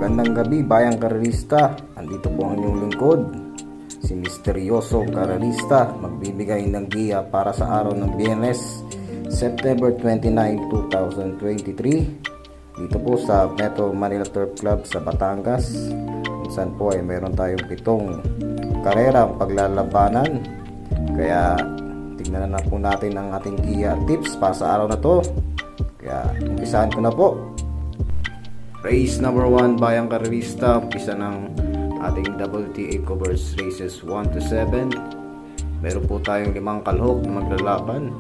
Magandang gabi bayang karerista. Andito po ang inyong lingkod, si Misteryosong Karerista, magbibigay ng giya para sa araw ng Biyernes, September 29, 2023. Dito po sa Metro Manila Turf Club sa Batangas, kung saan po ay meron tayong 7 karerang paglalabanan. Kaya tignan na po natin ang ating giya tips para sa araw na to. Kaya umpisahan ko na po. Race number 1 bayang karerista, umpisa ng ating WTA covers races 1 to 7. Meron po tayong 5 kalhok na maglalaban.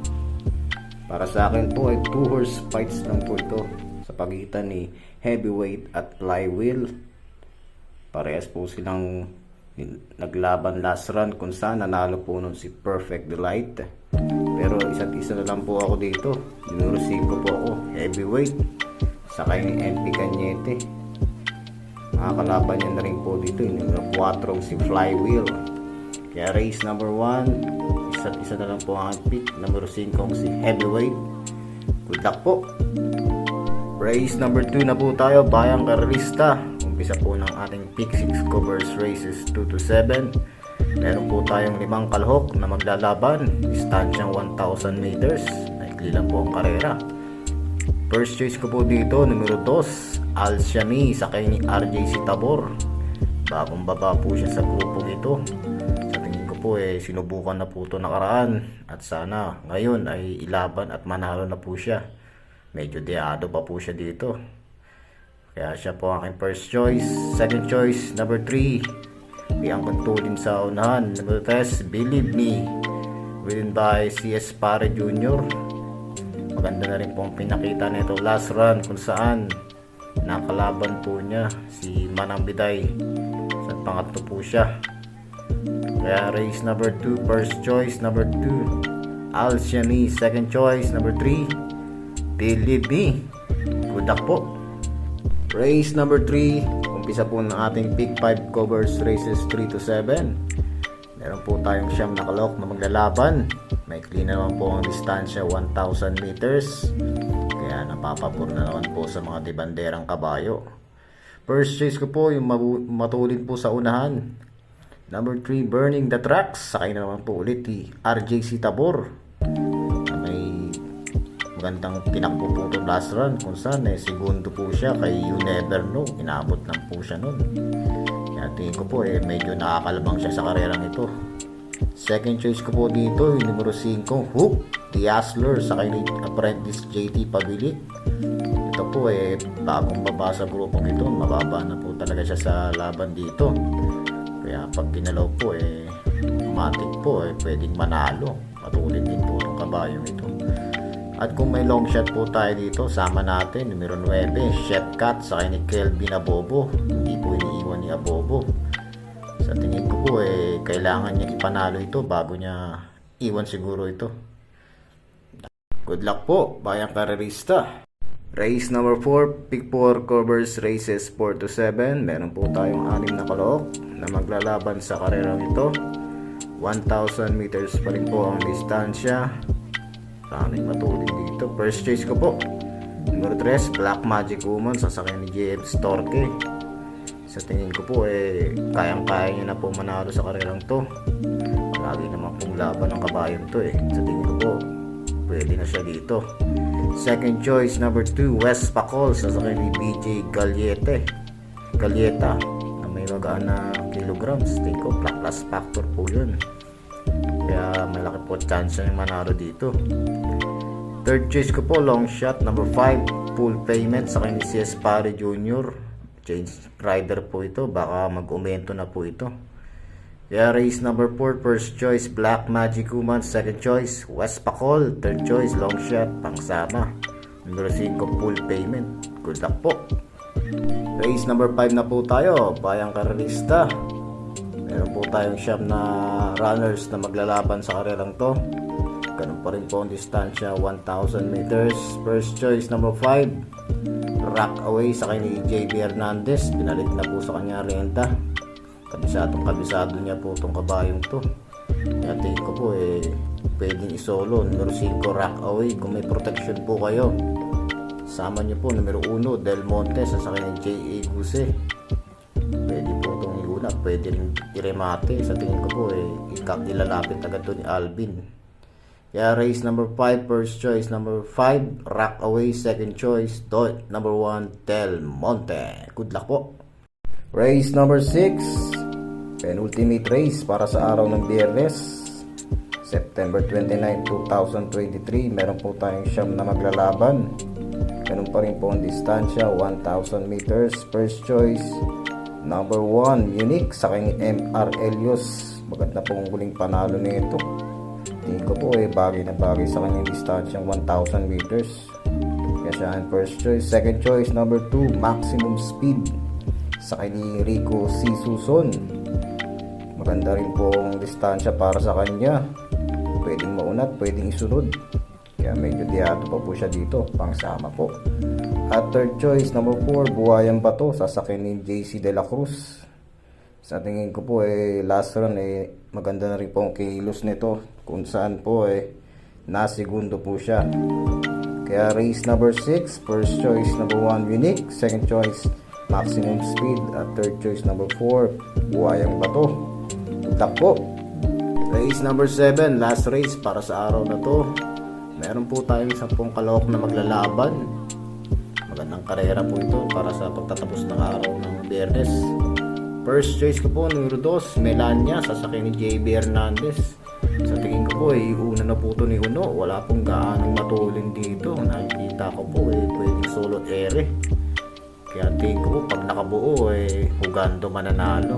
Para sa akin po ay 2 horse fights lang po ito sa pagitan ni Heavyweight at Flywheel. Parehas po silang naglaban last run kung saan nanalo po nun si Perfect Delight. Pero isa't isa na lang po ako dito. Numero 5 po ako, Heavyweight. Sakay ni NP Cañete. Makakalaban niya na rin po dito yung numero 4 si Flywheel. Kaya race number 1, isa't isa na lang po ang pick. Numero 5 si Heavyweight. Good luck po. Race number 2 na po tayo bayang karerista. Umpisa po ng ating pick 6 covers races 2 to 7. Meron po tayong 5 kalhok na maglalaban. Distansyang 1,000 meters. Naikli lang po ang karera. First choice ko po dito, numero 2, Alshami, sakay ni RJC Tabor. Bagong baba po siya sa grupong ito. Sa tingin ko po sinubukan na po ito nakaraan. At sana ngayon ay ilaban at manalo na po siya. Medyo deado pa po siya dito. Kaya siya po ang aking first choice. Second choice, number 3, Piang Pantulin sa unahan. Number 3, Believe Me, written by CS Pare Jr. Maganda na rin po ang pinakita nito last run kung saan nakalaban po niya si Manang Biday. Sa pangatlo po siya. Kaya race number 2, first choice number 2, Alshami. Second choice number 3, Believe Me. Good luck po. Race number 3, umpisa po ng ating pick 5 covers races 3 to 7. Meron po tayong 9 na kalok na maglalaban. Maikli na naman po ang distansya, 1,000 meters. Kaya napapabor na naman po sa mga debanderang kabayo. First choice ko po yung matulin po sa unahan. Number 3, Burning the Tracks. Sakay na naman po ulit ni RJC Tabor. May magandang tinakbo po ito last run kung saan segundo po siya kay You Never Know. Inabot lang po siya nun. Kaya tingin ko po medyo nakakalabang siya sa karerang ito. Second choice ko po dito yung numero 5, Hook the Hustler, sakay ni Apprentice JT Pabilik. Ito po bagong baba sa grupong ito. Mababa na po talaga siya sa laban dito. Kaya pag kinalaw po matik po pwedeng manalo. Matulin din po itong kabayong ito. At kung may long shot po tayo dito, sama natin numero 9, Chef Cat, sakay ni Kelvin Abobo. Hindi po iniiwan ni Abobo. Sa tingin ko po kailangan niya ipanalo ito bago niya iwan siguro ito. Good luck po bayang karerista. Race number 4, pick 4 covers races 4 to 7. Meron po tayong 6 na kalok na maglalaban sa karerang ito. 1,000 meters pa rin po ang distansya. Maraming matulin dito. First choice ko po, numero 3, Black Magic Woman, sasakay ni JM Storke. Sa tingin ko po kayang-kaya niya na po manalo sa karerang to. Lagi naman pong laban ng kabayong to Sa tingin ko po pwede na siya dito. Second choice number 2, West Pacol, sasakay ni BJ Galieta na may magaan na kilograms. Tingin ko plus factor po yun. Kaya malaki po chance yung manalo dito. Third choice ko po, long shot number 5, Full Payment, sakay ni CS Pare Jr. Change rider po ito, baka mag-umento na po ito. Kaya race number 4, first choice, Black Magic Woman. Second choice, West Pacol. Third choice, long shot, pangsama. Numero 5, Full Payment. Good luck po. Race number 5 na po tayo, bayang karerista. Meron po tayong 9 na runners na maglalaban sa karerang to. Ganun pa rin po ang distansya, 1,000 meters. First choice number 5, Rock Away, sakay ni JB Hernandez. Pinalit na po sa kanya renta. Kabisado niya po itong kabayong to. Kaya tingin ko po pwedeng isolo. Numero 5, Rock Away. Kung may protection po kayo, sama niyo po numero 1, Del Monte, sasakay ni J.A. Guse. Pwede po itong iuna, pwede rin i-remate. Sa tingin ko po ilalapit agad to ni Alvin. Kaya race number 5, first choice. Number 5, Rock Away, second choice. Number 1, Del Monte. Good luck po. Race number 6, penultimate race para sa araw ng Biyernes, September 29, 2023. Meron po tayong siyam na maglalaban. Ganun pa rin po ang distansya, 1,000 meters. First choice, number 1, Unique sa kanyang MR Elios. Maganda pong huling panalo nito. Tingin ko po bagay na bagay sa kanyang distansyang 1,000 meters. Kaya siya ang first choice. Second choice, number 2, Maximum Speed sa kanyang Rico C. Suson. Maganda rin po ang distansya para sa kanya. Pwedeng maunat, pwedeng isunod. Kaya medyo diyato pa po siya dito, pangsama po. At third choice, number 4, Buhayang Bato, sasakyan ni JC De La Cruz. Sa tingin ko po last run maganda na rin po ang kilos nito, kung saan po nasigundo po siya. Kaya race number 6, first choice number 1, Unique, second choice Maximum Speed, at third choice number 4, Buhayang Bato. Good luck po. Race number 7, last race para sa araw na to. Meron po tayong 10 kalahok na maglalaban. Magandang karera po ito para sa pagtatapos ng araw ng Biyernes. First choice ko po, numero 2, Melania, sasakyan ni JB Hernandez. Sa tingin ko po una na po ito ni Uno. Wala pong gaanong matulin dito. Nakikita ko po pwedeng solo ere. Kaya tingin ko po pag nakabuo Hugando mananalo.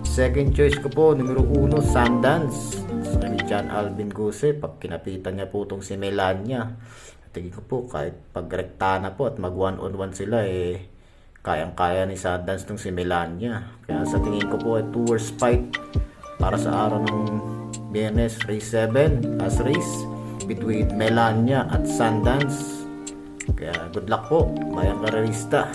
Second choice ko po, numero 1, Sundance sa ni John Alvin Guse. Pag kinapitan niya po itong si Melania, tingin ko po kahit pagrekta na po at mag 1-on-1 sila kayang-kaya ni Sundance itong si Melania. Kaya sa tingin ko po 2 horse fight para sa araw ng Biyernes, race 7 as race between Melania at Sundance. Kaya good luck po, bayang karerista.